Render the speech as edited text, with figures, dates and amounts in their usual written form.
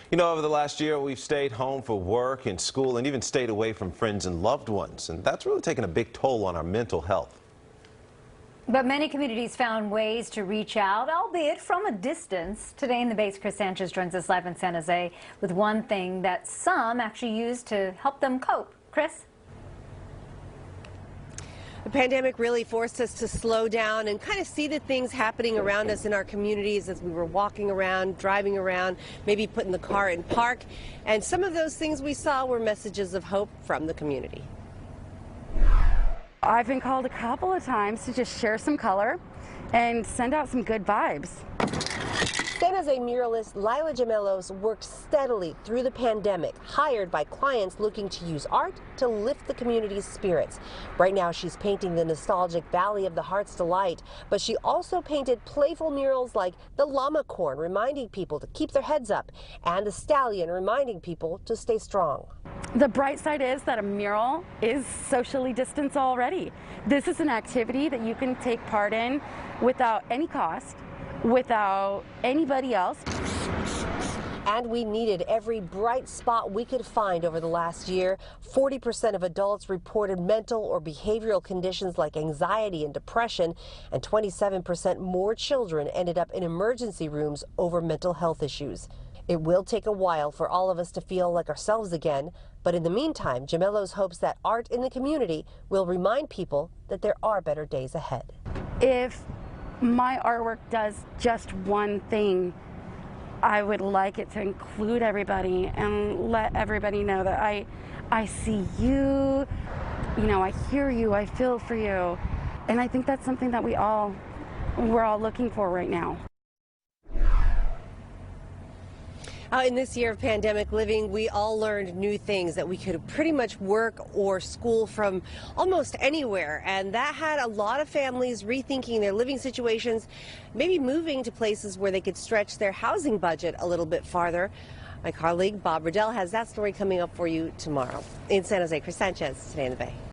You know, over the last year, we've stayed home for work and school and even stayed away from friends and loved ones. And that's really taken a big toll on our mental health. But many communities found ways to reach out, albeit from a distance. Today in the Bay's Kris Sanchez joins us live in San Jose with one thing that some actually use to help them cope. Kris? The pandemic really forced us to slow down and kind of see the things happening around us in our communities as we were walking around, driving around, maybe putting the car in park. And some of those things we saw were messages of hope from the community. I've been called a couple of times to just share some color and send out some good vibes. San Jose muralist Lila Gemellos worked steadily through the pandemic, hired by clients looking to use art to lift the community's spirits. Right now she's painting the nostalgic Valley of the Heart's Delight, but she also painted playful murals like the llama corn, reminding people to keep their heads up, and the stallion, reminding people to stay strong. The bright side is that a mural is socially distanced already. This is an activity that you can take part in without any cost, without anybody else. And we needed every bright spot we could find over the last year. 40% of adults reported mental or behavioral conditions like anxiety and depression, and 27% more children ended up in emergency rooms over mental health issues. It will take a while for all of us to feel like ourselves again, but in the meantime, Gemellos hopes that art in the community will remind people that there are better days ahead. If my artwork does just one thing, I would like it to include everybody and let everybody know that I see you, I hear you, I feel for you. And I think that's something that we're all looking for right now. In this year of pandemic living, we all learned new things, that we could pretty much work or school from almost anywhere. And that had a lot of families rethinking their living situations, maybe moving to places where they could stretch their housing budget a little bit farther. My colleague Bob Riddell has that story coming up for you tomorrow. In San Jose, Kris Sanchez, Today in the Bay.